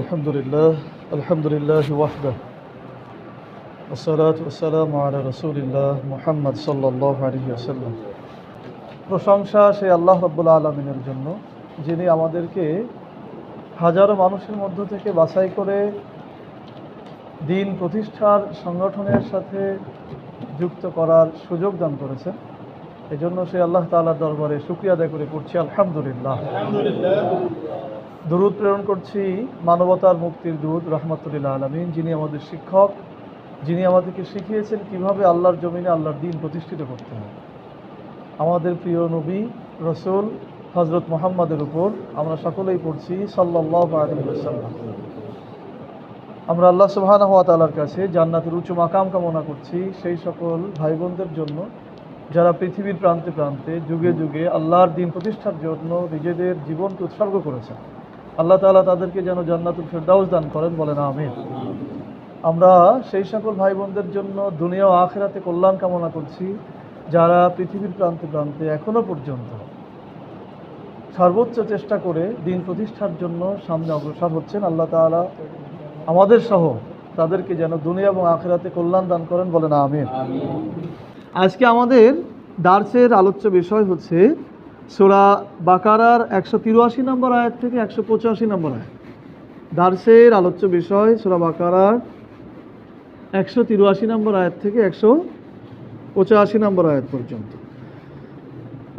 আলহামদুলিল্লাহ ওয়াহদাহু ওয়াসসালাতু ওয়াসসালামু আলা রাসূলিল্লাহ মুহাম্মদ সাল্লাল্লাহু আলাইহি ওয়াসাল্লাম। প্রশংসা সেই আল্লাহ রাব্বুল আলামিনের জন্য, যিনি আমাদেরকে হাজারো মানুষের মধ্য থেকে বাছাই করে দিন প্রতিষ্ঠার সংগঠনের সাথে যুক্ত করার সুযোগ দান করেছেন। এজন্য সেই আল্লাহ তাআলার দরবারে শুকরিয়া আদায় করে পড়ছি আলহামদুলিল্লাহ। দরুদ প্রেরণ করছি মানবতার মুক্তির দূত রাহমাতুল আলামিন, যিনি আমাদের শিক্ষক, যিনি আমাদেরকে শিখিয়েছেন কিভাবে আল্লাহর জমিনে আল্লাহর দ্বীন প্রতিষ্ঠিত করতে হয়। আমাদের প্রিয় নবী রসুল হযরত মুহাম্মাদের উপর আমরা সকলেই পড়ছি সাল্লাল্লাহু আলাইহি ওয়াসাল্লাম। আমরা আল্লাহ সুবহানাহু ওয়া তাআলার কাছে জান্নাতের উচ্চ মাকাম কামনা করছি সেই সকল ভাই বোনদের জন্য যারা পৃথিবীর প্রান্তে প্রান্তে যুগে যুগে আল্লাহর দ্বীন প্রতিষ্ঠার জন্য নিজেদের জীবনকে উৎসর্গ করেছেন। আল্লাহ তাআলা তাদেরকে যেন জান্নাতুল ফেরদাউস দান করেন, বলেন আমিন। আমরা সেই সকল ভাই বোনদের জন্য দুনিয়া ও আখিরাতে কল্যাণ কামনা করছি যারা পৃথিবীর প্রান্তে প্রান্তে এখনো পর্যন্ত সর্বোচ্চ চেষ্টা করে দ্বীন প্রতিষ্ঠার জন্য সামনে অগ্রসর হচ্ছেন। আল্লাহ তাআলা আমাদের সহ তাদেরকে যেন দুনিয়া এবং আখিরাতে কল্যাণ দান করেন, বলেন আমিন। আজকে আমাদের দার্সের আলোচ্য বিষয় হচ্ছে সূরা বাকারার 183 নম্বর আয়াত থেকে 185 নম্বর আয়াত। দার্সের আলোচ্য বিষয় সূরা বাকারার 183 নম্বর আয়াত থেকে 185 নম্বর আয়াত পর্যন্ত।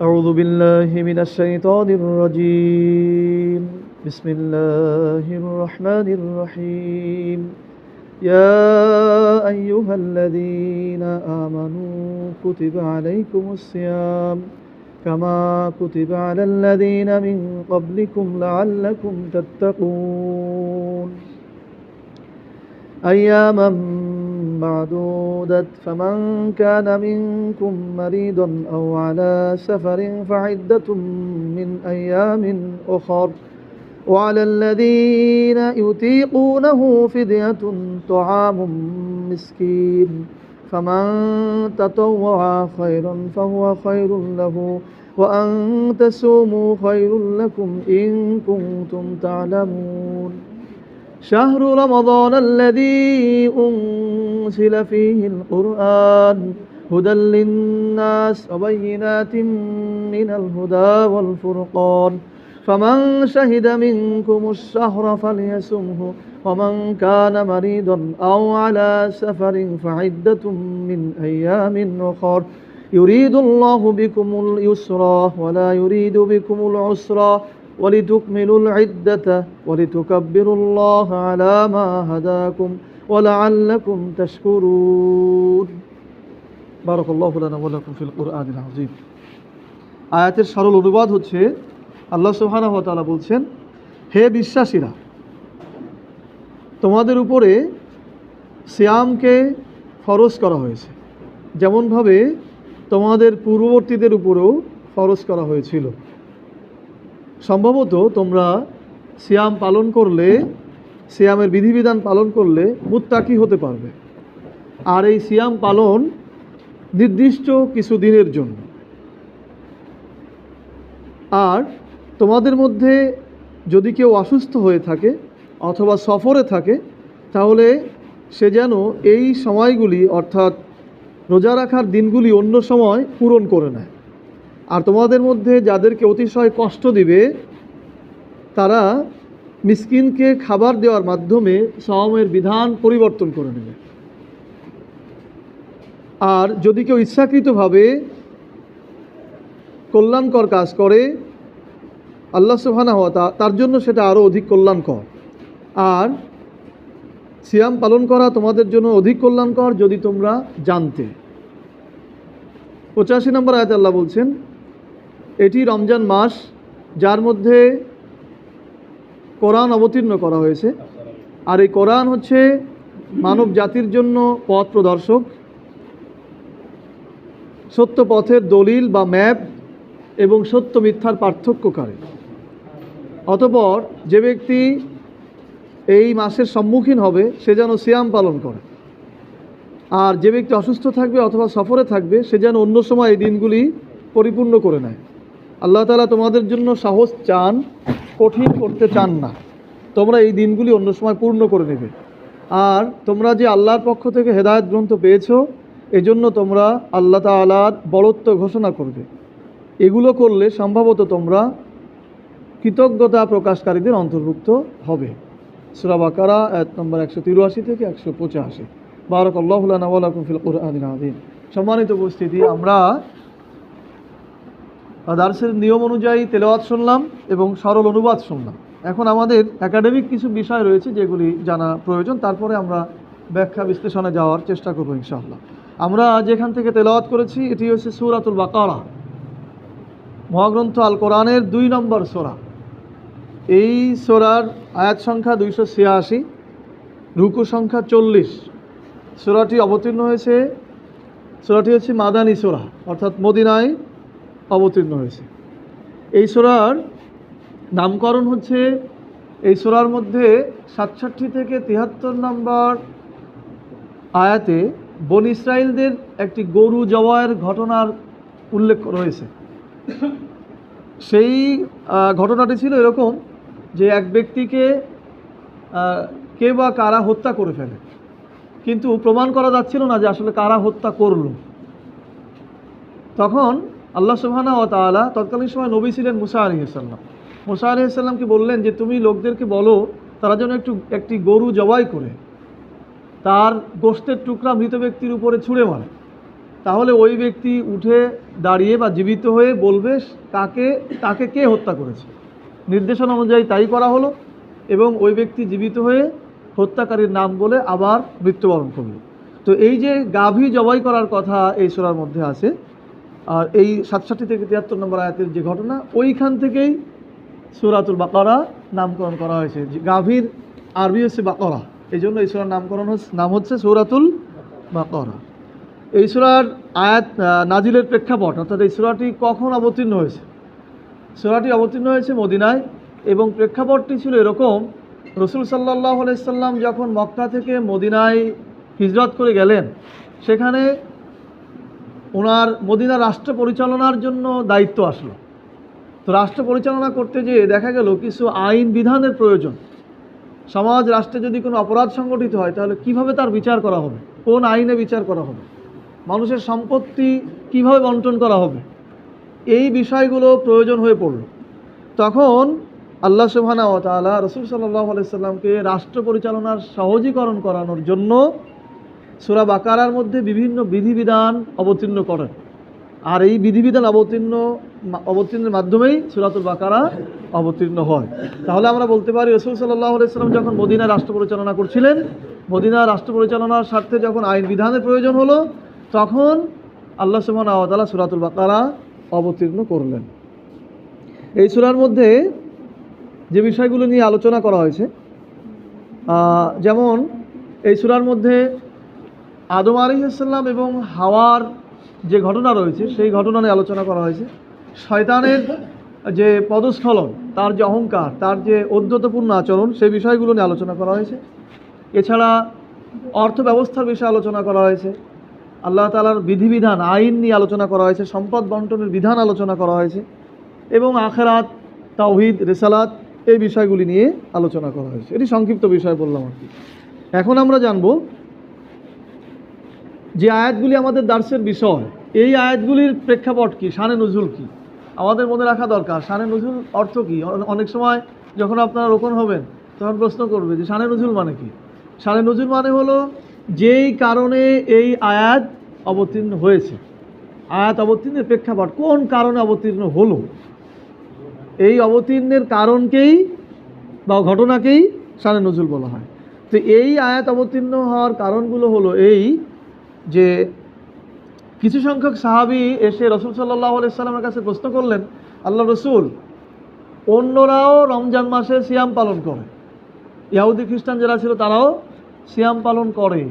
আউযু বিল্লাহি মিনাশ শাইতানির রাজীম। বিসমিল্লাহির রহমানির রহিম। ইয়া আইয়ুহাল্লাযীনা আমানু কুতিবা আলাইকুমুস সিয়াম কামা কুতিবা আলাল্লাযীনা মিন ক্বাবলিকুম লাআল্লাকুম তাত্তাকুন। أياما معدودة فمن كان منكم مريضا أو على سفر فعدة من أيام أخر وعلى الذين يطيقونه فدية طعام مسكين فمن تطوع خيرا فهو خير له وأن تصوموا خير لكم إن كنتم تعلمون. شهر رمضان الذي أنزل فيه القرآن هدى للناس وبينات من الهدى والفرقان فمن شهد منكم الشهر فليصمه ومن كان مريضا أو على سفر فعدة من أيام أخر يريد الله بكم اليسر ولا يريد بكم العسر ولتكملوا العدة ولتكبروا الله على ما هداكم ولعلكم تشكرون. بارك الله لنا ولكم في القرآن العظيم. আয়াতের সরল অনুবাদ হচ্ছে, আল্লাহ সুবহানাহু ওয়া তাআলা বলছেন, হে বিশ্বাসীরা, তোমাদের উপরে সিয়ামকে ফরজ করা হয়েছে যেমনভাবে তোমাদের পূর্ববর্তীদের উপরেও ফরজ করা হয়েছিল। সম্ভবত তোমরা সিয়াম পালন করলে, সিয়ামের বিধিবিধান পালন করলে মুত্তাকি হতে পারবে। আর এই সিয়াম পালন নির্দিষ্ট কিছু দিনের জন্য। আর তোমাদের মধ্যে যদি কেউ অসুস্থ হয়ে থাকে অথবা সফরে থাকে তাহলে সে যেন এই সময়গুলি অর্থাৎ রোজা রাখার দিনগুলি অন্য সময় পূরণ করে নেয়। আর তোমাদের মধ্যে যাদেরকে অতিশয় কষ্ট দিবে তারা মিসকিনকে খাবার দেওয়ার মাধ্যমে সাওমের বিধান পরিবর্তন করে নেবে। আর যদি কেউ ইচ্ছাকৃতভাবে কল্যাণকর কাজ করে আল্লাহ সুবহানাহু ওয়া তাআলা তার জন্য সেটা আরও অধিক কল্যাণকর। আর সিয়াম পালন করা তোমাদের জন্য অধিক কল্যাণকর যদি তোমরা জানতে। 85 নম্বর আয়াতে আল্লাহ বলছেন, এটি রমজান মাস যার মধ্যে কোরআন অবতীর্ণ করা হয়েছে। আর এই কোরআন হচ্ছে মানব জাতির জন্য পথ প্রদর্শক, সত্য পথের দলিল বা ম্যাপ এবং সত্য মিথ্যার পার্থক্যকারী। অতঃপর যে ব্যক্তি এই মাসের সম্মুখীন হবে সে যেন সিয়াম পালন করে। আর যে ব্যক্তি অসুস্থ থাকবে অথবা সফরে থাকবে সে যেন অন্য সময় এই দিনগুলি পরিপূর্ণ করে নেয়। আল্লাহ তাআলা তোমাদের জন্য সহজ চান, কঠিন করতে চান না। তোমরা এই দিনগুলি অন্য সময় পূর্ণ করে নেবে। আর তোমরা যে আল্লাহর পক্ষ থেকে হেদায়েত গ্রন্থ পেয়েছো, এজন্য তোমরা আল্লাহ তাআলার বড়ত্ব ঘোষণা করবে। এগুলো করলে সম্ভবত তোমরা কৃতজ্ঞতা প্রকাশকারীদের অন্তর্ভুক্ত হবে। সূরা বাকারা আয়াত নম্বর 183 থেকে 185। বারাকাল্লাহু লানা ওয়া লাকুম ফিল কুরআনিল আযীম। সম্মানিত উপস্থিতি, আমরা দার্সের নিয়ম অনুযায়ী তেলাওয়াত শুনলাম এবং সরল অনুবাদ শুনলাম। এখন আমাদের একাডেমিক কিছু বিষয় রয়েছে যেগুলি জানা প্রয়োজন, তারপরে আমরা ব্যাখ্যা বিশ্লেষণে যাওয়ার চেষ্টা করব ইনশাআল্লাহ। আমরা যেখান থেকে তেলাওয়াত করেছি এটি হচ্ছে সূরাতুল বাকারা, মহাগ্রন্থ আল কোরআনের 2 নম্বর সূরা। এই সূরার আয়াত সংখ্যা 286, রুকু সংখ্যা 40। সূরাটি অবতীর্ণ হয়েছে, সূরাটি হচ্ছে মাদানী সূরা, অর্থাৎ মদিনায় অবতীর্ণ হয়েছে। এই সূরার নামকরণ হচ্ছে, এই সূরার মধ্যে 67 থেকে 73 নম্বর আয়াতে বনী ইসরাইলদের একটি গরু জবাইয়ের ঘটনার উল্লেখ রয়েছে। সেই ঘটনাটি ছিল এরকম যে এক ব্যক্তিকে কে বা কারা হত্যা করে ফেলে, কিন্তু প্রমাণ করা যাচ্ছিল না যে আসলে কারা হত্যা করলো। তখন আল্লাহ সুবহানাহু ওয়া তাআলা, তৎকালীন সময় নবী ছিলেন মুসা আলাইহিস সালাম, মুসা আলাইহিস সালামকে বললেন যে তুমি লোকদেরকে বলো তারা যেন একটি গরু জবাই করে তার গোশতের টুকরা মৃত ব্যক্তির উপরে ছুঁড়ে মারে। তাহলে ওই ব্যক্তি উঠে দাঁড়িয়ে বা জীবিত হয়ে বলবে তাকে কে হত্যা করেছে। নির্দেশনা অনুযায়ী তাই করা হলো এবং ওই ব্যক্তি জীবিত হয়ে হত্যাকারীর নাম বলে আবার মৃত্যুবরণ করল। তো এই যে গাভী জবাই করার কথা এই সূরার মধ্যে আছে, আর এই 67 থেকে 73 নম্বর আয়াতের যে ঘটনা, ওইখান থেকেই সূরাতুল বাকারা নামকরণ করা হয়েছে। গাভীর আরবি হচ্ছে বাকারা, এই জন্য এই সূরার নাম হচ্ছে সূরাতুল বাকারা। এই সূরার আয়াত নাজিলের প্রেক্ষাপট, অর্থাৎ এই সূরাটি কখন অবতীর্ণ হয়েছে। সূরাটি অবতীর্ণ হয়েছে মদিনায় এবং প্রেক্ষাপটটি ছিল এরকম, রাসূল সাল্লাল্লাহু আলাইহি সাল্লাম যখন মক্কা থেকে মদিনায় হিজরত করে গেলেন, সেখানে ওনার মদিনা রাষ্ট্র পরিচালনার জন্য দায়িত্ব আসলো। তো রাষ্ট্র পরিচালনা করতে যেয়ে দেখা গেল কিছু আইন বিধানের প্রয়োজন। সমাজ রাষ্ট্রে যদি কোনো অপরাধ সংগঠিত হয় তাহলে কিভাবে তার বিচার করা হবে, কোন আইনে বিচার করা হবে, মানুষের সম্পত্তি কিভাবে বন্টন করা হবে, এই বিষয়গুলো প্রয়োজন হয়ে পড়ল। তখন আল্লাহ সুবহানাহু ওয়া তাআলা রাসূল সাল্লাল্লাহু আলাইহি সাল্লামকে রাষ্ট্র পরিচালনার সহজীকরণ করানোর জন্য সূরা বাকারার মধ্যে বিভিন্ন বিধিবিধান অবতীর্ণ করেন। আর এই বিধিবিধান অবতীর্ণের মাধ্যমেই সূরাতুল বাকারা অবতীর্ণ হয়। তাহলে আমরা বলতে পারি রাসূল সাল্লাল্লাহু আলাইহি সাল্লাম যখন মদিনায় রাষ্ট্র পরিচালনা করছিলেন, মদিনা রাষ্ট্র পরিচালনার স্বার্থে যখন আইন বিধানের প্রয়োজন হলো, তখন আল্লাহ সুবহানাহু ওয়া তাআলা সূরাতুল বাকারা অবতীর্ণ করলেন। এই সূরার মধ্যে যে বিষয়গুলো নিয়ে আলোচনা করা হয়েছে, যেমন এই সূরার মধ্যে আদম আলাইহিস সালাম এবং হাওয়ার যে ঘটনা রয়েছে সেই ঘটনা নিয়ে আলোচনা করা হয়েছে। শয়তানের যে পদস্খলন, তার যে অহংকার, তার যে ঔদ্ধত্যপূর্ণ আচরণ, সেই বিষয়গুলো নিয়ে আলোচনা করা হয়েছে। এছাড়া অর্থ ব্যবস্থার বিষয়ে আলোচনা করা হয়েছে, আল্লাহ তাআলার বিধিবিধান আইন নিয়ে আলোচনা করা হয়েছে, সম্পদ বন্টনের বিধান আলোচনা করা হয়েছে এবং আখিরাত, তাওহীদ, রিসালাত এই বিষয়গুলি নিয়ে আলোচনা করা হয়েছে। এটি সংক্ষিপ্ত বিষয় বললাম আর কি। এখন আমরা জানব যে আয়াতগুলি আমাদের দার্সের বিষয়, এই আয়াতগুলির প্রেক্ষাপট কি, শানে নুজুল কি, আমাদের মনে রাখা দরকার। শানে নুজুল অর্থ কি? অনেক সময় যখন আপনারা রোকন হবেন তখন প্রশ্ন করবে যে শানে নুজুল মানে কি। শানে নুজুল মানে হলো যেই কারণে এই আয়াত অবতীর্ণ হয়েছে, আয়াত অবতীর্ণের প্রেক্ষাপট, কোন কারণে অবতীর্ণ হলো, এই অবতীর্ণের কারণকেই বা ঘটনাকেই শানে নুজুল বলা হয়। তো এই আয়াত অবতীর্ণ হওয়ার কারণগুলো হলো এই যে কিছু সংখ্যক সাহাবী এসে রাসূল সাল্লাল্লাহু আলাইহি সাল্লামের কাছে প্রশ্ন করলেন, আল্লাহ রসুল, অন্যরাও রমজান মাসে সিয়াম পালন করে, ইহুদি খ্রিস্টান যারা ছিল তারাও সিয়াম পালন করে,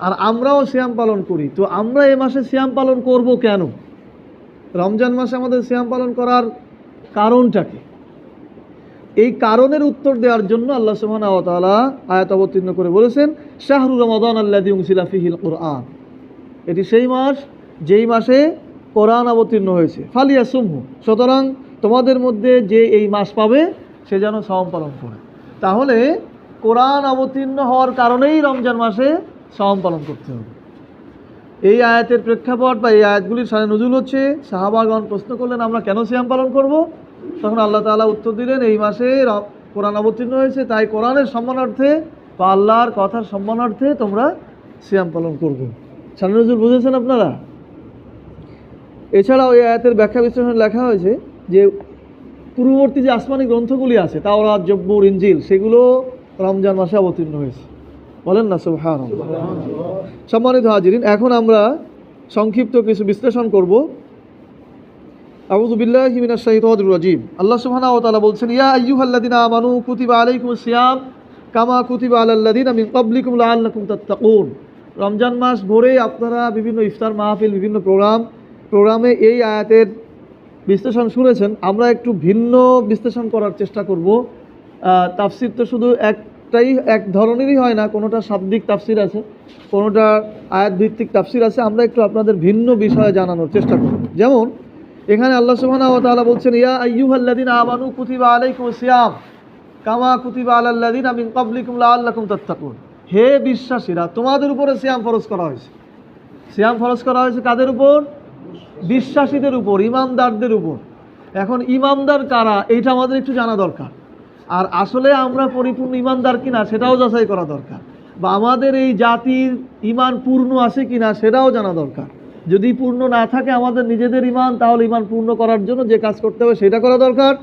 আর আমরাও সিয়াম পালন করি, তো আমরা এই মাসে সিয়াম পালন করব কেন? রমজান মাসে আমাদের সিয়াম পালন করার কারণটা কি? এই কারণের উত্তর দেওয়ার জন্য আল্লাহ সুবহানাহু ওয়া তাআলা আয়াত অবতীর্ণ করে বলেছেন, শাহরু রমাদান আল্লাযী উনজিলা ফীহিল কুরআন, এটি সেই মাস যেই মাসে কোরআন অবতীর্ণ হয়েছে। ফালিয়াসুমহু, সুতরাং তোমাদের মধ্যে যে এই মাস পাবে সে যেন সাওম পালন করে। তাহলে কোরআন অবতীর্ণ হওয়ার কারণেই রমজান মাসে সিয়াম পালন করতে হবে। এই আয়াতের প্রেক্ষাপট বা এই আয়াতগুলির সাথে নজুল হচ্ছে, সাহাবাগণ প্রশ্ন করলেন আমরা কেন সিয়াম পালন করব? তখন আল্লাহ তাআলা উত্তর দিলেন এই মাসে কোরআন অবতীর্ণ হয়েছে, তাই কোরআনের সম্মানার্থে বা আল্লাহর কথার সম্মানার্থে তোমরা সিয়াম পালন করবে। সাথে নজুল বুঝেছেন আপনারা? এছাড়াও এই আয়াতের ব্যাখ্যা বিশ্লেষণে লেখা হয়েছে যে পূর্ববর্তী যে আসমানি গ্রন্থগুলি আছে তাওরাত, জব্বুর, ইনজিল, সেগুলো রমজান মাসে অবতীর্ণ হয়েছে। বলেন না সুবহানাল্লাহ। সম্মানিত হাজিরিন, এখন আমরা সংক্ষিপ্ত কিছু বিশ্লেষণ করব। আউযু বিল্লাহি মিনাশ শাইতানির রাজীম। আল্লাহ সুবহানাহু ওয়া তাআলা বলছেন, ইয়া আইয়ুহাল্লাযীনা আমানু কুতিবা আলাইকুমুস সিয়াম কামা কুতিবা আলাল্লাযীনা মিন ক্বাবলিকুম লাআল্লাকুম তাত্তাকুন। রমজান মাস ভরে আপনারা বিভিন্ন ইফতার মাহফিল, বিভিন্ন প্রোগ্রামে এই আয়াতের বিশ্লেষণ শুনেছেন। আমরা একটু ভিন্ন বিশ্লেষণ করার চেষ্টা করব। তাফসির তো শুধু এক ধরনেরই হয় না, কোনোটা শাব্দিক তাফসির আছে, কোনোটা আয়াতভিত্তিক তাফসির আছে। আমরা একটু আপনাদের ভিন্ন বিষয়ে জানানোর চেষ্টা করব। যেমন এখানে আল্লাহ সুবহানাহু ওয়া তাআলা বলছেন, ইয়া আইয়ুহাল্লাযীনা আমানু কুতিবা আলাইকুমুস সিয়াম কামা কুতিবা আলাল্লাযীনা মিন ক্বাবলিকুম লাআল্লাকুম তাত্তাকুন। হে বিশ্বাসীরা, তোমাদের উপরে সিয়াম ফরজ করা হয়েছে। সিয়াম ফরজ করা হয়েছে কাদের উপর? বিশ্বাসীদের উপর, ইমানদারদের উপর। এখন ইমানদার কারা এইটা আমাদের একটু জানা দরকার। আর আসলে আমরা পরিপূর্ণ ইমানদার কিনা সেটাও যাচাই করা দরকার, বা আমাদের এই জাতির ইমান পূর্ণ আছে কিনা সেটাও জানা দরকার। যদি পূর্ণ না থাকে আমাদের নিজেদের ইমান, তাহলে ইমান পূর্ণ করার জন্য যে কাজ করতে হবে সেটা করা দরকার।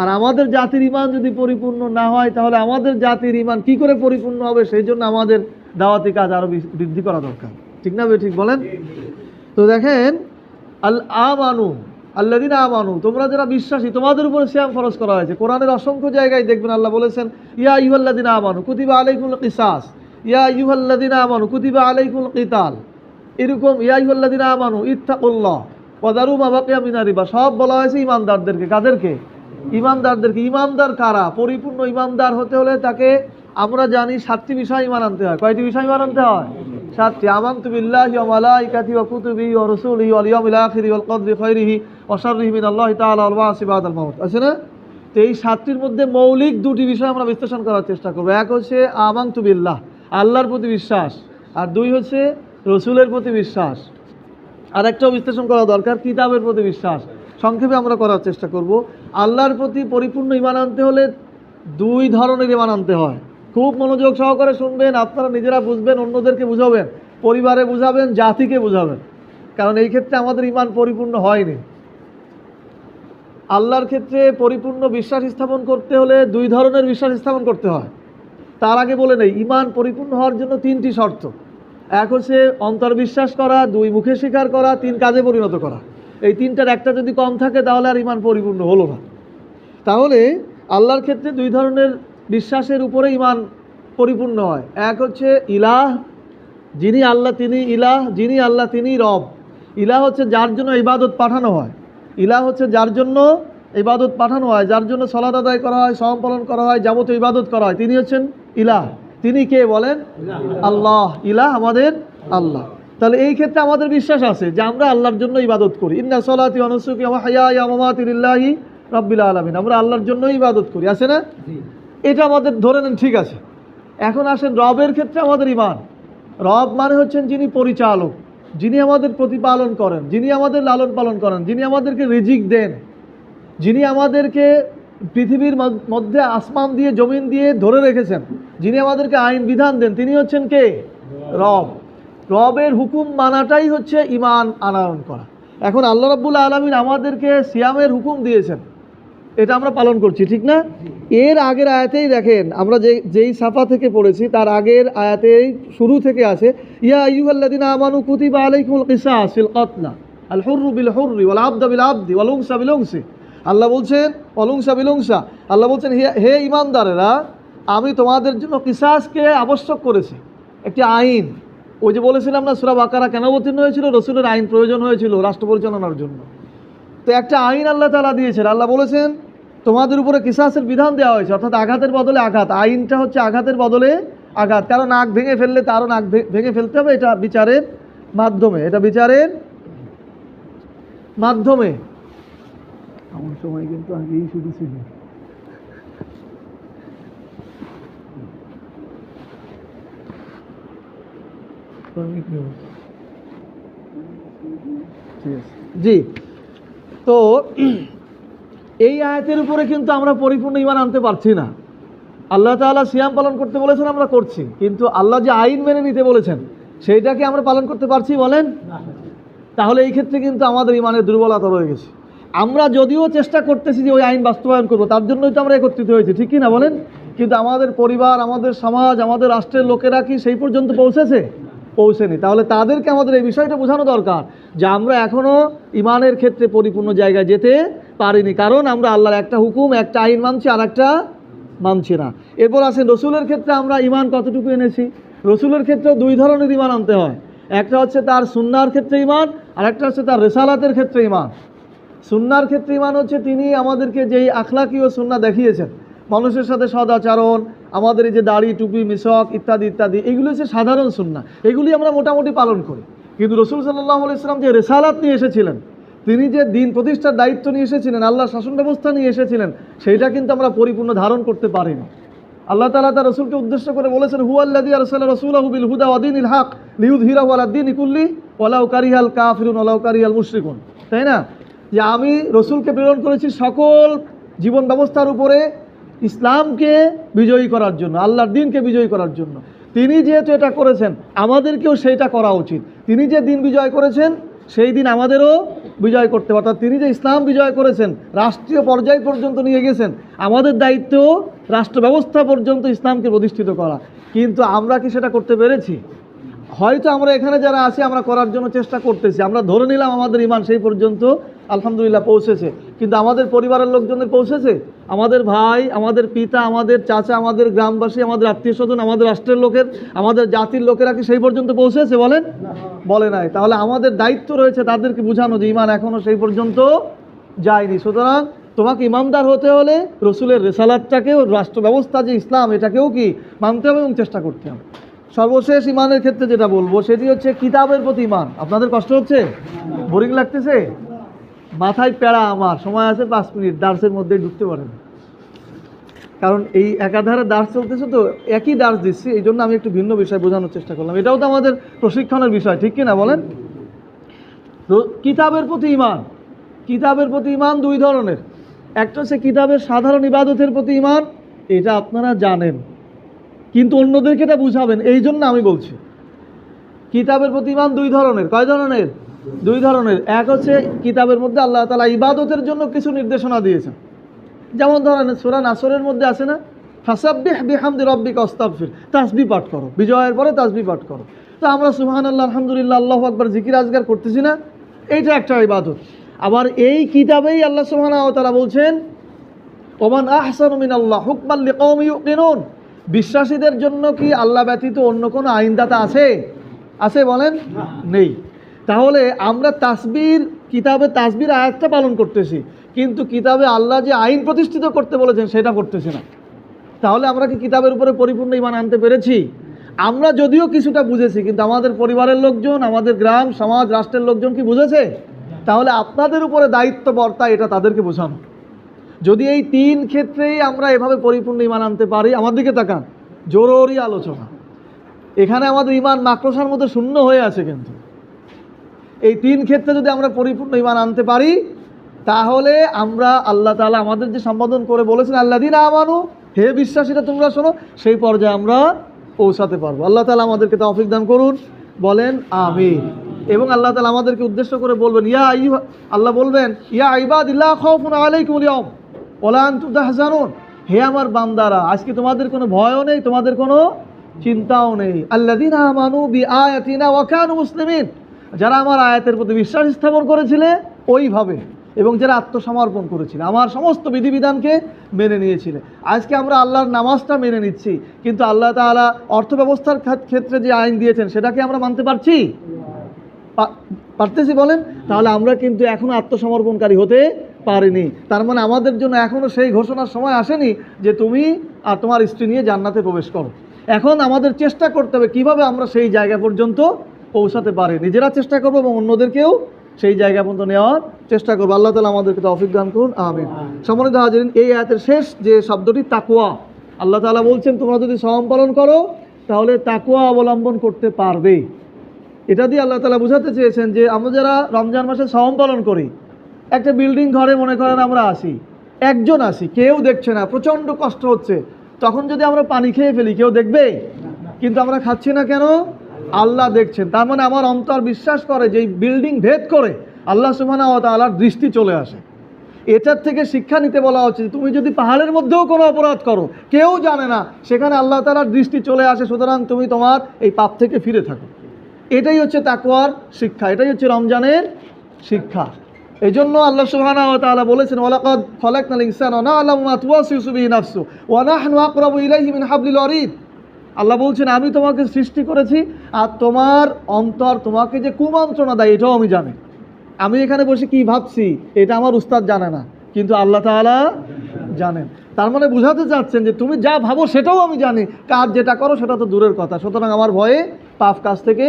আর আমাদের জাতির ইমান যদি পরিপূর্ণ না হয় তাহলে আমাদের জাতির ইমান কি করে পরিপূর্ণ হবে, সেই জন্য আমাদের দাওয়াতি কাজ আরও বৃদ্ধি করা দরকার। ঠিক না? ঠিক বলেন তো। দেখেন, আল্লাযীনা আমানু, তোমরা যারা বিশ্বাসী, তোমাদের উপরে সিয়াম ফরজ করা হয়েছে। কোরআনের অসংখ্য জায়গায় দেখবেন আল্লাহ বলেছেন, ইয়া আইয়ুহাল্লাযীনা আমানু কুতিবা আলাইকুমুল কিসাস, ইয়া আইয়ুহাল্লাযীনা আমানু কুতিবা আলাইকুমুল কিতাল। এরকম ইয়া আইয়ুহাল্লাযীনা আমানু ইত্তাকুল্লাহ ওয়া যারু মা বাকিয়া মিনার রিবা, সব বলা হয়েছে ইমানদারদেরকে। কাদেরকে? ইমানদারদেরকে। ইমানদার কারা? পরিপূর্ণ ইমানদার হতে হলে তাকে আমরা জানি 7টি বিষয় ইমান আনতে হয়। কয়টি বিষয় ইমান আনতে হয়? 7টি। আমানতু বিল্লাহি ওয়া মালাইকাতিহি ওয়া কুতুবিহি ওয়া রাসূলিহি ওয়াল ইয়াউমিল আখিরি ওয়াল কদরি খাইরিহি ওয়া শাররিহি মিনাল্লাহি তাআলা ওয়াল বা'সি বাদাল মাউত। আছে না? তো এই 7টির মধ্যে মৌলিক 2টি বিষয় আমরা বিশ্লেষণ করার চেষ্টা করব। এক হচ্ছে আমানতু বিল্লাহ, আল্লাহর প্রতি বিশ্বাস, আর 2 হচ্ছে রসুলের প্রতি বিশ্বাস। আর একটাও বিশ্লেষণ করা দরকার, কিতাবের প্রতি বিশ্বাস। সংক্ষেপে আমরা করার চেষ্টা করব। আল্লাহর প্রতি পরিপূর্ণ ঈমান আনতে হলে 2 ধরনের ঈমান আনতে হয়। খুব মনোযোগ সহকারে শুনবেন, আপনারা নিজেরা বুঝবেন, অন্যদেরকে বুঝাবেন, পরিবারে বুঝাবেন, জাতিকে বুঝাবেন। কারণ এই ক্ষেত্রে আমাদের ঈমান পরিপূর্ণ হয়নি। আল্লাহর ক্ষেত্রে পরিপূর্ণ বিশ্বাস স্থাপন করতে হলে 2 ধরনের বিশ্বাস স্থাপন করতে হয়। তার আগে বলে নেই, ঈমান পরিপূর্ণ হওয়ার জন্য 3টি শর্ত। এক হচ্ছে অন্তর্বিশ্বাস করা, 2 মুখে স্বীকার করা, 3 কাজে পরিণত করা। এই 3টার একটা যদি কম থাকে তাহলে আর ঈমান পরিপূর্ণ হলো না। তাহলে আল্লাহর ক্ষেত্রে 2 ধরনের বিশ্বাসের উপরে ঈমান পরিপূর্ণ হয়। এক হচ্ছে ইলাহ, যিনি আল্লাহ তিনি ইলাহ, যিনি আল্লাহ তিনি রব। ইলাহ হচ্ছে যার জন্য ইবাদত পাঠানো হয়। ইলাহ হচ্ছে যার জন্য ইবাদত পাঠানো হয়, যার জন্য সালাত আদায় করা হয়, সাওম পালন করা হয়, যাবতীয় ইবাদত করা হয়, তিনি হচ্ছেন ইলাহ। তিনি কে বলেন? আল্লাহ। ইলাহ আমাদের আল্লাহ। তাহলে এই ক্ষেত্রে আমাদের বিশ্বাস আছে যে আমরা আল্লাহর জন্য ইবাদত করি। ইন্না সলাতি ওয়া নুসুকি ওয়া মাহইয়ায়া ওয়া মামাতি লিল্লাহি রাব্বিল আলামিন। আমরা আল্লাহর জন্যই ইবাদত করি, আছে না? এটা আমাদের ধরে নেন, ঠিক আছে। এখন আসেন রবের ক্ষেত্রে আমাদের ঈমান। রব মানে হচ্ছেন যিনি পরিচালক, যিনি আমাদের প্রতিপালন করেন, যিনি আমাদের লালন পালন করেন, যিনি আমাদেরকে রিজিক দেন, যিনি আমাদেরকে পৃথিবীর মধ্যে আসমান দিয়ে জমিন দিয়ে ধরে রেখেছেন, যিনি আমাদেরকে আইন বিধান দেন, তিনি হচ্ছেন কে? রব। রবের হুকুম মানাটাই হচ্ছে ঈমান আনয়ন করা। এখন আল্লাহ রাব্বুল আলামিন আমাদেরকে সিয়ামের হুকুম দিয়েছেন, এটা আমরা পালন করছি, ঠিক না? এর আগের আয়াতেই দেখেন, আমরা যেই সাফা থেকে পড়েছি তার আগের আয়াতেই শুরু থেকে আছে, ইয়া আইয়ুহাল্লাযীনা আমানু কুতিবা আলাইকুমুল কিসাস ফিল কতলা আল হুররু বিল হুররি ওয়াল আবদু বিল আবদি ওয়াল উনসা বিল উনসি। আল্লাহ বলছেন ওয়াল উনসা বিল উনসা, আল্লাহ বলছেন হে ঈমানদারেরা, আমি তোমাদের জন্য কিসাসকে আবশ্যক করেছি, একটি আইন। ওই যে বলেছিলাম না সূরা বাকারা কেন অবতীর্ণ হয়েছিল? রাসূলের আইন প্রয়োজন হয়েছিল রাষ্ট্র পরিচালনার জন্য। তো একটা আইন আল্লাহ তাআলা দিয়েছেন। আল্লাহ বলেছেন তোমাদের উপরে কিসাসের বিধান দেওয়া হয়েছে, অর্থাৎ আঘাতের বদলে আঘাত। আইনটা হচ্ছে আঘাতের বদলে আঘাত। কারণ নাক ভেঙে ফেললে তারও নাক ভেঙে ফেলতে হবে, এটা বিচারের মাধ্যমে, এটা বিচারের মাধ্যমে। আমার সময় কিন্তু আগেই শুরু ছিল। জি, তো এই আয়াতের উপরে কিন্তু আমরা পরিপূর্ণ ঈমান আনতে পারছি না। আল্লাহ তাআলা সিয়াম পালন করতে বলেছেন, আমরা করছি, কিন্তু আল্লাহ যে আইন মেনে নিতে বলেছেন সেইটাকে আমরা পালন করতে পারছি বলেন? তাহলে এই ক্ষেত্রে কিন্তু আমাদের ঈমানের দুর্বলতা রয়ে গেছে। আমরা যদিও চেষ্টা করতেছি যে ওই আইন বাস্তবায়ন করবো, তার জন্যই তো আমরা একত্রিত হয়েছি, ঠিক কি না বলেন? কিন্তু আমাদের পরিবার, আমাদের সমাজ, আমাদের রাষ্ট্রের লোকেরা কি সেই পর্যন্ত পৌঁছেছে? পৌঁছেনি। তাহলে তাদেরকে আমাদের এই বিষয়টা বোঝানো দরকার যে আমরা এখনও ঈমানের ক্ষেত্রে পরিপূর্ণ জায়গায় যেতে পারিনি, কারণ আমরা আল্লাহর একটা হুকুম, একটা আইন মানছি, আর একটা মানছি না। এরপর আসে রসুলের ক্ষেত্রে আমরা ঈমান কতটুকু এনেছি। রসুলের ক্ষেত্রেও দুই ধরনের ঈমান আনতে হয়। একটা হচ্ছে তার সুন্নাহর ক্ষেত্রে ঈমান, আর একটা হচ্ছে তার রিসালাতের ক্ষেত্রে ঈমান। সুন্নাহর ক্ষেত্রে ঈমান হচ্ছে তিনি আমাদেরকে যেই আখলাকীয় সুন্নাহ দেখিয়েছেন, মানুষের সাথে সদাচরণ, আমাদের এই যে দাড়ি, টুপি, মিশক ইত্যাদি ইত্যাদি, এগুলো হচ্ছে সাধারণ সুন্নাহ, এগুলি আমরা মোটামুটি পালন করি। কিন্তু রসুল সাল্লাল্লাহু আলাইহি ওয়াসাল্লাম যে রিসালাত নিয়ে এসেছিলেন, তিনি যে দিন প্রতিষ্ঠার দায়িত্ব নিয়ে এসেছিলেন, আল্লাহর শাসন ব্যবস্থা নিয়ে এসেছিলেন, সেইটা কিন্তু আমরা পরিপূর্ণ ধারণ করতে পারিনি। আল্লাহ তাআলা তার রসুলকে উদ্দেশ্য করে বলেছেন, হুয়াল্লাযী আরসালা রাসূলাহু বিল হুদা ওয়া দীনিল হক লিইয়ুযহিরাহু আলা দ্বীনি কুল্লি ওয়ালাউ কারিহাল কাফিরুন ওয়ালাউ কারিহাল মুশরিকুন। তাই না, যে আমি রসুলকে প্রেরণ করেছি সকল জীবন ব্যবস্থার উপরে ইসলামকে বিজয়ী করার জন্য, আল্লাহর দ্বীনকে বিজয়ী করার জন্য। তিনি যেহেতু এটা করেছেন, আমাদেরকেও সেইটা করা উচিত। তিনি যে দিন বিজয় করেছেন, সেই দিন আমাদেরও বিজয় করতে হবে। অর্থাৎ তিনি যে ইসলাম বিজয় করেছেন, রাষ্ট্রীয় পর্যায় পর্যন্ত নিয়ে গেছেন, আমাদের দায়িত্ব রাষ্ট্র ব্যবস্থা পর্যন্ত ইসলামকে প্রতিষ্ঠিত করা। কিন্তু আমরা কি সেটা করতে পেরেছি? হয়তো আমরা এখানে যারা আছি আমরা করার জন্য চেষ্টা করতেছি, আমরা ধরে নিলাম আমাদের ঈমান সেই পর্যন্ত আলহামদুলিল্লাহ পৌঁছেছে, কিন্তু আমাদের পরিবারের লোকজনের পৌঁছেছে? আমাদের ভাই, আমাদের পিতা, আমাদের চাচা, আমাদের গ্রামবাসী, আমাদের আত্মীয় স্বজন, আমাদের রাষ্ট্রের লোকের, আমাদের জাতির লোকেরা কি সেই পর্যন্ত পৌঁছেছে বলেন? বলে নাই। তাহলে আমাদের দায়িত্ব রয়েছে তাদেরকে বোঝানো যে ঈমান এখনও সেই পর্যন্ত যায়নি। সুতরাং তোমাকে ইমানদার হতে হলে রসুলের রিসালাতটাকেও, রাষ্ট্র ব্যবস্থা যে ইসলাম, এটাকেও কি মানতে হবে এবং চেষ্টা করতে হবে। সর্বশেষ ঈমানের ক্ষেত্রে যেটা বলবো সেটি হচ্ছে কিতাবের প্রতি ঈমান। আপনাদের কষ্ট হচ্ছে? বোরিং লাগতেছে? মাথায় প্যারা, আমার সময় আছে 5 মিনিট, দার্সের মধ্যে ঢুকতে পারেন, কারণ এই একাধারে দার্স চলতেছে, তো একই দার্স দিচ্ছি, এই জন্য আমি একটু ভিন্ন বিষয় বোঝানোর চেষ্টা করলাম। এটাও তো আমাদের প্রশিক্ষণের বিষয়, ঠিক কি না বলেন? কিতাবের প্রতি ঈমান, কিতাবের প্রতি ঈমান দুই ধরনের। একটা হচ্ছে কিতাবের সাধারণ ইবাদতের প্রতি ঈমান, এটা আপনারা জানেন, কিন্তু অন্যদেরকে এটা বুঝাবেন, এই জন্য আমি বলছি। কিতাবের প্রতি ঈমান দুই ধরনের। কয় ধরনের? দুই ধরনের। এক হচ্ছে কিতাবের মধ্যে আল্লাহ তাআলা ইবাদতের জন্য কিছু নির্দেশনা দিয়েছেন, যেমন ধরেন সূরা নাসরের মধ্যে আছে না, ফাসাব্বিহ বিহামদি রাব্বিকা ওয়াস্তাগফির, তাসবিহ পাঠ করো, বিজয়ের পরে তাসবিহ পাঠ করো। তো আমরা সুবহানাল্লাহ, আলহামদুলিল্লাহ, আল্লাহু আকবার জিকির আজগার করতেছি না? এইটা একটা ইবাদত। আবার এই কিতাবেই আল্লাহ সুবহানাহু ওয়া তাআলা বলছেন, ওমান আহসানু মিনাল্লাহ হুকমান লিকাওমি ইউকিনুন, বিশ্বাসীদের জন্য কি আল্লাহ ব্যতীত অন্য কোনো আইনদাতা আছে? আছে বলেন? নেই। তাহলে আমরা তাসবির, কিতাবে তাসবির আয়াতটা পালন করতেছি, কিন্তু কিতাবে আল্লাহ যে আইন প্রতিষ্ঠিত করতে বলেছেন সেটা করতেছি না। তাহলে আমরা কি কিতাবের উপরে পরিপূর্ণ ঈমান আনতে পেরেছি? আমরা যদিও কিছুটা বুঝেছি, কিন্তু আমাদের পরিবারের লোকজন, আমাদের গ্রাম, সমাজ, রাষ্ট্রের লোকজন কি বুঝেছে? তাহলে আপনাদের উপরে দায়িত্ব বর্তায় এটা তাদেরকে বোঝানো। যদি এই 3 ক্ষেত্রেই আমরা এভাবে পরিপূর্ণ ঈমান আনতে পারি, আমার দিকে তাকান, জরুরি আলোচনা। এখানে আমাদের ঈমান মাকড়সার মধ্যে শূন্য হয়ে আছে, কিন্তু এই 3 ক্ষেত্রে যদি আমরা পরিপূর্ণ ঈমান আনতে পারি, তাহলে আমরা আল্লাহ তাআলা আমাদের যে সম্বোধন করে বলেছেন আল্লাযীনা আমানু, হে বিশ্বাসীরা তোমরা শোনো, সেই পর্যায়ে আমরা পৌঁছাতে পারবো। আল্লাহ তাআলা আমাদেরকে তৌফিক দান করুন, বলেন আমিন। এবং আল্লাহ তাআলা আমাদেরকে উদ্দেশ্য করে বলবেন, আল্লাহ বলবেন, ইয়া ইবাদিল্লাহ খাউফুন আলাইকুমুল ইয়াউম ওয়ালা আনতুম তাহজানুন, হে আমার বান্দারা, আজকে তোমাদের কোনো ভয়ও নেই, তোমাদের কোনো চিন্তাও নেই। আল্লাযীনা আমানু বিআয়াতিনা ওয়া কানু মুসলিমিন, যারা আমার আয়াতের প্রতি বিশ্বাস স্থাপন করেছিলে ওইভাবে, এবং যারা আত্মসমর্পণ করেছিল, আমার সমস্ত বিধিবিধানকে মেনে নিয়েছিল। আজকে আমরা আল্লাহর নামাজটা মেনে নিচ্ছি, কিন্তু আল্লাহ তাআলা অর্থ ব্যবস্থার ক্ষেত্রে যে আইন দিয়েছেন সেটাকে আমরা মানতে পারছি? পারতেছি বলেন? তাহলে আমরা কিন্তু এখনও আত্মসমর্পণকারী হতে পারিনি। তার মানে আমাদের জন্য এখনও সেই ঘোষণার সময় আসেনি যে তুমি আর তোমার স্ত্রী নিয়ে জান্নাতে প্রবেশ করো। এখন আমাদের চেষ্টা করতে হবে কীভাবে আমরা সেই জায়গা পর্যন্ত পৌঁছাতে পারি। নিজেরা চেষ্টা করবো এবং অন্যদেরকেও সেই জায়গা পর্যন্ত নেওয়ার চেষ্টা করবো। আল্লাহ তাআলা আমাদেরকে তৌফিক দান করুন, আমিন। সম্মানিত হাজিরিন, এই আয়াতের শেষ যে শব্দটি তাকওয়া, আল্লাহ তাআলা বলছেন তোমরা যদি সওয়াম পালন করো তাহলে তাকওয়া অবলম্বন করতে পারবে। এটা দিয়ে আল্লাহ তাআলা বোঝাতে চেয়েছেন যে আমরা যারা রমজান মাসে সাওম পালন করি, একটা বিল্ডিং ঘরে মনে করেন আমরা আসি, একজন আসি, কেউ দেখছে না, প্রচণ্ড কষ্ট হচ্ছে, তখন যদি আমরা পানি খেয়ে ফেলি কেউ দেখবে? কিন্তু আমরা খাচ্ছি না কেন? আল্লাহ দেখছেন। তার মানে আমার অন্তর বিশ্বাস করে যে এই বিল্ডিং ভেদ করে আল্লাহ সুবহানাহু ওয়া তাআলার দৃষ্টি চলে আসে। এটার থেকে শিক্ষা নিতে বলা হচ্ছে, তুমি যদি পাহাড়ের মধ্যেও কোনো অপরাধ করো, কেউ জানে না, সেখানে আল্লাহ তাআলার দৃষ্টি চলে আসে, সুতরাং তুমি তোমার এই পাপ থেকে ফিরে থাকো। এটাই হচ্ছে তাকওয়ার শিক্ষা, এটাই হচ্ছে রমজানের শিক্ষা। এই জন্য আল্লাহ সুবহানাহু ওয়া তাআলা বলেছেন, ওয়ালাকাদ খালাকনাল ইনসানা ওয়া না'লামু মা তুওয়াসওয়িসু বিহি নাফসু ওয়া নাহনু আকরাবু ইলাইহি মিন হাবলিল ওয়ারিদ। আল্লাহ বলছেন, আমি তোমাকে সৃষ্টি করেছি আর তোমার অন্তর তোমাকে যে কুমন্ত্রণা দেয় এটাও আমি জানি। আমি এখানে বসে কি ভাবছি এটা আমার উস্তাদ জানে না, কিন্তু আল্লাহ তাআলা জানেন। তার মানে বুঝাতে চাচ্ছেন যে তুমি যা ভাবো সেটাও আমি জানি, কাজ যেটা করো সেটা তো দূরের কথা, সুতরাং আমার ভয়ে পাপ কাজ থেকে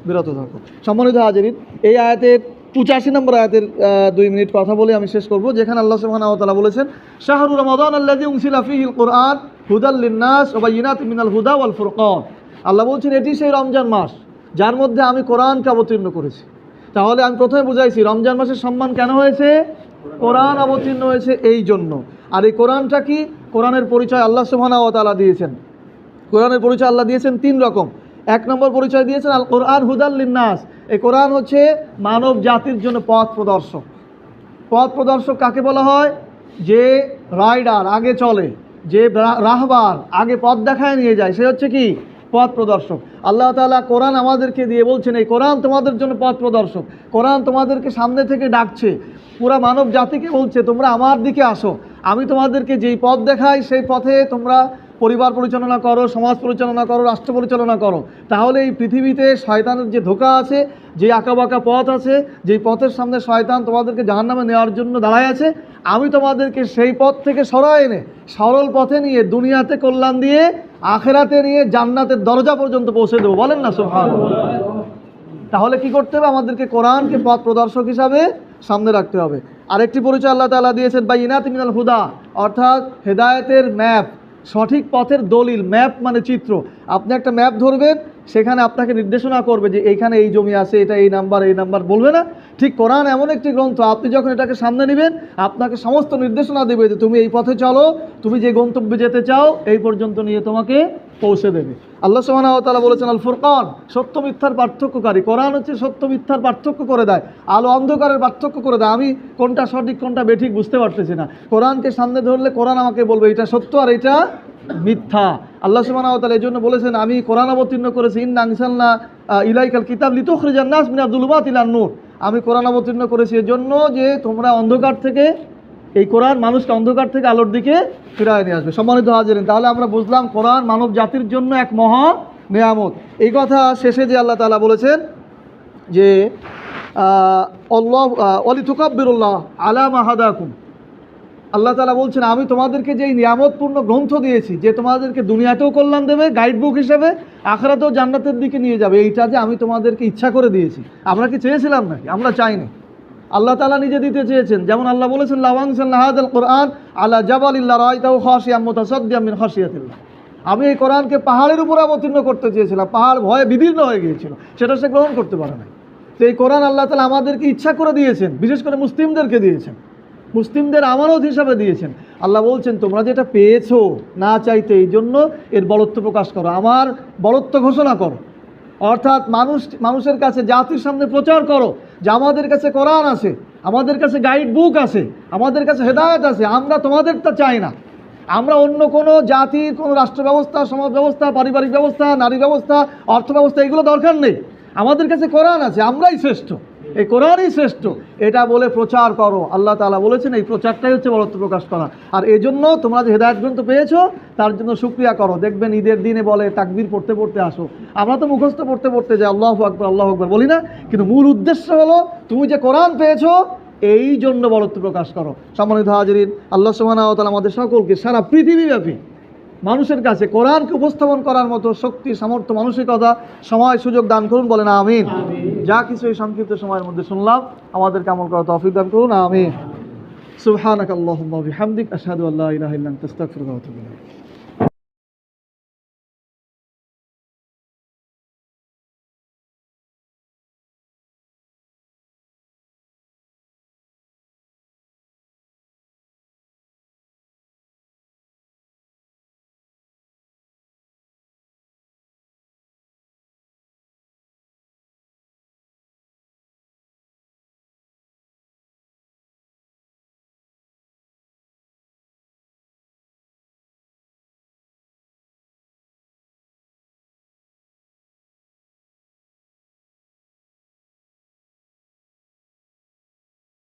বিরত থাকো। সম্মানিত হাজিরিন, এই আয়াতের 85 নম্বর আয়াতের 2 মিনিট কথা বলে আমি শেষ করব, যেখানে আল্লাহ সুবহানাহু ওয়া তাআলা বলেছেন, শাহরু রমাদান আল্লাযী উনজিলা ফীহিল কুরআন হুদাল লিন-নাস ওয়া বায়িনাতিন মিনাল হুদা ওয়াল ফুরকান। আল্লাহ বলছেন এটি সেই রমজান মাস যার মধ্যে আমি কোরআনকে অবতীর্ণ করেছি। তাহলে আমি প্রথমে বুঝাইছি রমজান মাসের সম্মান কেন হয়েছে? কোরআন অবতীর্ণ হয়েছে এই জন্য। আর এই কোরআনটা কি? কোরআনের পরিচয় আল্লাহ সুবহানাহু ওয়া তাআলা দিয়েছেন। কোরআনের পরিচয় আল্লাহ দিয়েছেন 3 রকম। 1 নম্বর পরিচয় দিয়েছেন আল কোরআন হুদাল লিন-নাস। এই কোরআন হচ্ছে মানব জাতির জন্য পথ প্রদর্শক। পথ প্রদর্শক কাকে বলা হয়? যে রাইডার আগে চলে, যে রাহবার আগে পথ দেখায় নিয়ে যায়, সে হচ্ছে কি? পথ প্রদর্শক। আল্লাহ তাআলা কোরআন আমাদেরকে দিয়ে বলছেন এই কোরআন তোমাদের জন্য পথ প্রদর্শক। কোরআন তোমাদেরকে সামনে থেকে ডাকছে, পুরা মানব জাতিকে বলছে তোমরা আমার দিকে আসো, আমি তোমাদেরকে যেই পথ দেখাই সেই পথে তোমরা পরিবার পরিচালনা করো, সমাজ পরিচালনা করো, রাষ্ট্র পরিচালনা করো। তাহলে এই পৃথিবীতে শয়তানের যে ধোঁকা আছে, যে আঁকাবাঁকা পথ আছে, যেই পথের সামনে শয়তান তোমাদেরকে জাহান্নামে নেওয়ার জন্য দাঁড়ায় আছে, আমি তোমাদেরকে সেই পথ থেকে সরায় এনে সরল পথে নিয়ে দুনিয়াতে কল্যাণ দিয়ে আখেরাতে নিয়ে জান্নাতের দরজা পর্যন্ত পৌঁছে দেবো। বলেন না সুবহানাল্লাহ। তাহলে কি করতে হবে? আমাদেরকে কোরআনকে পথ প্রদর্শক হিসাবে সামনে রাখতে হবে। আরেকটি পরিচয় আল্লাহ তাআলা দিয়েছেন বাইনাতিন মিনাল হুদা, অর্থাৎ হেদায়েতের ম্যাপ, সঠিক পথের দলিল। ম্যাপ মানে চিত্র। আপনি একটা ম্যাপ ধরবেন, সেখানে আপনাকে নির্দেশনা করবে যে এইখানে এই জমি আছে, এটা এই নাম্বার বলবে না। ঠিক কোরআন এমন একটি গ্রন্থ, আপনি যখন এটাকে সামনে নেবেন আপনাকে সমস্ত নির্দেশনা দেবে যে তুমি এই পথে চলো, তুমি যে গন্তব্যে যেতে চাও এই পর্যন্ত নিয়ে তোমাকে পৌঁছে দেবে। আল্লাহ সুবহানাহু ওয়া তাআলা বলেছেন আল ফুরকান, সত্য মিথ্যার পার্থক্যকারী। কোরআন হচ্ছে সত্য মিথ্যার পার্থক্য করে দেয়, আলো অন্ধকারের পার্থক্য করে দেয়। আমি কোনটা সঠিক কোনটা বেঠিক বুঝতে পারতেছি না, কোরআনকে সামনে ধরলে কোরআন আমাকে বলবে এটা সত্য আর এটা মিথ্যা। আল্লাহ সুবহানাহু ওয়া তাআলা এই জন্য বলেছেন আমি কোরআন অবতীর্ণ করেছি, ইন্না আনজালনা ইলাইকাল কিতাব লিতুখরিজান নাস মিনাজ যুলুমাতি ইলান নূর। আমি কোরআন অবতীর্ণ করেছি এর জন্য যে তোমরা অন্ধকার থেকে, এই কোরআন মানুষকে অন্ধকার থেকে আলোর দিকে ফিরায় নিয়ে আসবে। সম্মানিত হাজিরিন, তাহলে আমরা বুঝলাম কোরআন মানব জাতির জন্য এক মহা নেয়ামত। এই কথা শেষে যে আল্লাহ তাআলা বলেছেন যে আল্লাহ ওয়ালিতুকাব্বিরুল্লাহ আলা মা হাদাকুম, আল্লাহ তাআলা বলছেন আমি তোমাদেরকে যে এই নিয়ামতপূর্ণ গ্রন্থ দিয়েছি, যে তোমাদেরকে দুনিয়াতেও কল্যাণ দেবে গাইড বুক হিসেবে, আখিরাতেও জান্নাতের দিকে নিয়ে যাবে, এইটা যে আমি তোমাদেরকে ইচ্ছা করে দিয়েছি। আমরা কি চেয়েছিলাম নাকি? আমরা চাইনি, আল্লাহ তাআলা নিজে দিতে চেয়েছেন। যেমন আল্লাহ বলেছেন লাউ আনজালনা হাযাল কুরআন আলা জাবালিন লারাআইতাহু খাশিয়াম মুতাসাদ্দিয়াম মিন খাশিয়াতিল্লাহ। আমি এই কোরআনকে পাহাড়ের উপরে অবতীর্ণ করতে চেয়েছিলাম, পাহাড় ভয়ে বিদীর্ণ হয়ে গিয়েছিল, সেটা সে গ্রহণ করতে পারে না। তো এই কোরআন আল্লাহ তাআলা আমাদেরকে ইচ্ছা করে দিয়েছেন, বিশেষ করে মুসলিমদেরকে দিয়েছেন, মুসলিমদের আমানত হিসাবে দিয়েছেন। আল্লাহ বলছেন তোমরা যেটা পেয়েছো না চাইতে, এই জন্য এর বড়ত্ব প্রকাশ করো, আমার বড়ত্ব ঘোষণা করো। অর্থাৎ মানুষের কাছে, জাতির সামনে প্রচার করো যে আমাদের কাছে কোরআন আছে, আমাদের কাছে গাইড বুক আছে, আমাদের কাছে হেদায়েত আছে। আমরা তোমাদেরটা চাই না, আমরা অন্য কোনো জাতির কোনো রাষ্ট্র ব্যবস্থা, সমাজ ব্যবস্থা, পারিবারিক ব্যবস্থা, নারী ব্যবস্থা, অর্থ ব্যবস্থা এগুলো দরকার নেই। আমাদের কাছে কোরআন আছে, আমরাই শ্রেষ্ঠ, এই কোরআনই শ্রেষ্ঠ, এটা বলে প্রচার করো। আল্লাহ তাআলা বলেছেন এই প্রচারটাই হচ্ছে বড়ত্ব প্রকাশ করা। আর এই জন্য তোমরা যে হেদায়েত গ্রন্থ পেয়েছো তার জন্য শুকরিয়া করো। দেখবেন ঈদের দিনে বলে তাকবীর পড়তে পড়তে আসো, আমরা তো মুখস্থ পড়তে পড়তে যে আল্লাহু আকবার আল্লাহু আকবার বলি না, কিন্তু মূল উদ্দেশ্য হলো তুমি যে কোরআন পেয়েছো এই জন্য বড়ত্ব প্রকাশ করো। সম্মানিত হাজিরিন, আল্লাহ সুবহানাহু ওয়া তাআলা আমাদের সকলকে সারা পৃথিবীব্যাপী মানুষের কাছে কোরআনকে উপস্থাপন করার মতো শক্তি, সামর্থ্য, মানসিকতা, সময়, সুযোগ দান করুন। বলেন আমিন। যা কিছু এই সংক্ষিপ্ত সময়ের মধ্যে শুনলাম আমাদেরকে আমল করার তৌফিক দান করুন। আমিন। সুবহানাকাল্লাহুম্মা ওয়া বিহামদিক আশহাদু আল্লা ইলাহা ইল্লা আনতা আস্তাগফিরুকা ওয়া আতুবু ইলাইক।